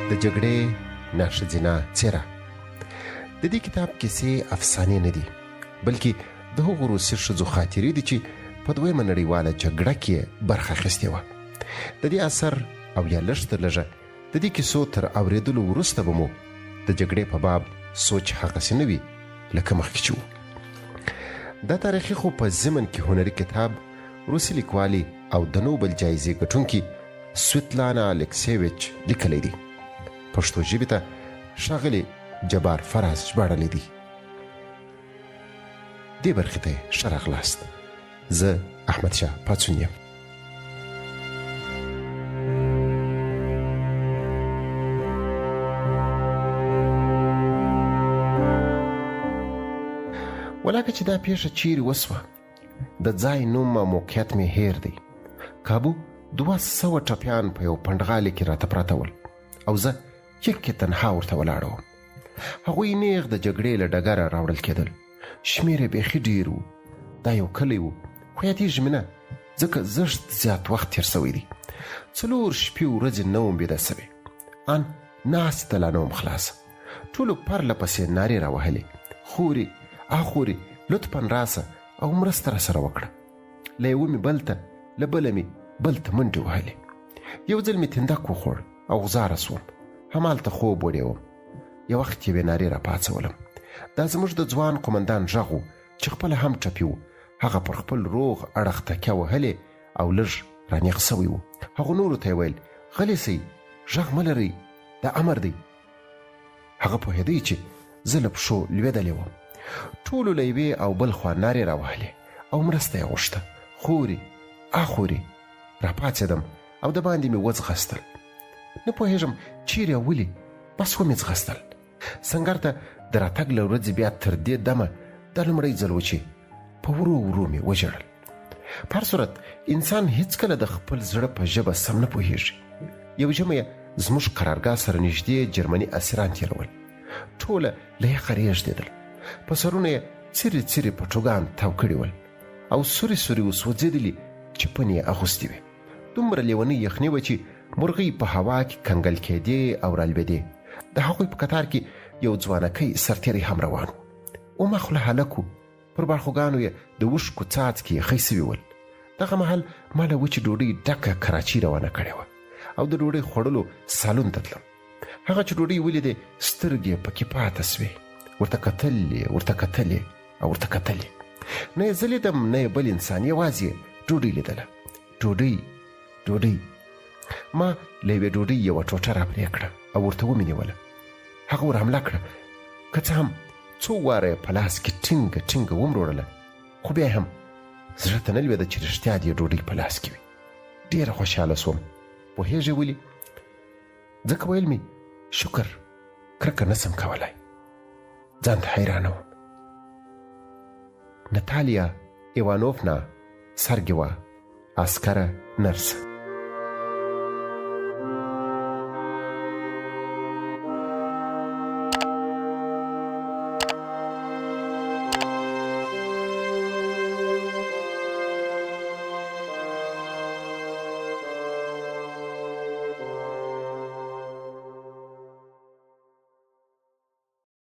د جګړې ناشزینه څېره. د دې کتاب کیسې افسانې نه دي، بلکې د هغو روسي ښځو خاطرې دي چې په دویمه نړیواله جګړه کې برخه اخیستې وه. د دې اثر او یا لږ تر لږه د دې کیسو تر اورېدلو وروسته به مو د جګړې په باب سوچ هغسې نه وي لکه مخکې چې وو. دا تاریخي خو په ضمن کې هنري کتاب روسي لیکوالې او د نوبل جایزې ګټونکي سویتلانا الکسیویچ لیکلی دی. پښتو ژبې ته ښاغلي جبار فراز ژباړلی دی. دې برخې ته یې ښه راغلاست. زه احمدشاه پاڅون یم. ولاکه چې دا پیښه چیرې وسوه، د ځای نوم او موقعیت مې هیر دی. کابو 200 ټپیان په یو پنډغالي کې راته پراته ول او زه یک تنها ورته ولاړه وم. هغوی نیغ د جګړې له ډګره راوړل کېدل. شمېر یې بیخي ډېر و. دا یو کلی و، خو یادېږي مې نه، ځکه زښت زیات وخت تېر سوی دی. 4 شپې ورځې نه وم بیده سوی. ان ناستې ته لا نه وم خلاصه. ټولو پرله پسې نارې راوهلې: خورې خورې، لطفا راسه او مرسته راسره وکړه. له یوه مې بل ته، له بله مې بل ته منډې وهلې. یو ځل مې تندک وخوړ او غزاره سوم. همالته خوب وړی وم. یو وخت یوې نارې راپاڅولم. دا زموږ د ځوان قمندان غږ و چې خپله هم ټپي و. هغه پر خپل روغ اړخ تکیه وهلې او لږ رانیغ سوی و. هغو نورو ته یې ویل: غلی سئ، غږ مه لرئ، دا امر دی. هغه پوهېدی چې زه له پښو لوېدلی وم. ټولو له یوې او بل خوا نارې راوهلې او مرسته یې غوښته. خورې خورې. راپاڅېدم او د باندې مې وځغستل. نه پوهېږم چیرې او ولې، بس ومې ځغستل. سنګر ته د راتګ له ورځې بیا تر دې دمه دا لومړی ځل و چې په ورو ورو مې وژړل. په هر صورت انسان هیڅکله د خپل زړه په ژبه سم نه پوهېږي. یو ژمی زموږ قرارګاه سره نږدې جرمني اسیران تېرول. ټوله له یخه رېږدېدل. په سرونه یې څیرې څیرې پټوګان تاو کړي ول او سوري سوري وسوځېدلي چپنې یې اغوستې وې. دومره لیونۍ یخني وه چې مرغۍ په هوا کې کنګل کېدې او رالوېدې. د هغوی په کتار کې یو ځوانکی سرتېری هم روان و. اومه خوله هلک و. پر باړخوګانو یې د اوښکو څاڅکي یخی سوي ول. دغه مهال ما له وچې ډوډۍ ډکه کراچي روانه کړې وه او د ډوډۍ خوړلو سالون ته تلم. هغه چې ډوډۍ ولیدې سترګې یې پکې پاته سوې. ورته کتلې او ورته کتلې. نه یې زه لیدم نه یې بل انسان، یوازې ډوډۍ لیدله. ډوډۍ. ما له یوې ډوډۍ یوه ټوټه راپرې کړه او ورته ومې نیوله. هغه ور حمله کړه. که څه هم څو واره یې په لاس کې ټینګه ومروړله، خو بیا هم زړه ته نه لوېده چې رښتیا دې ډوډۍ په لاس کې وي. ډېره خوشحاله سوم. پوهېږې ولې؟ ځکه ویل مې شکر، کرکه نه سم کولی. ځان ته حیرانه وم. نتالیا ایوانوفنا سرګیوا، عسکره نرسه.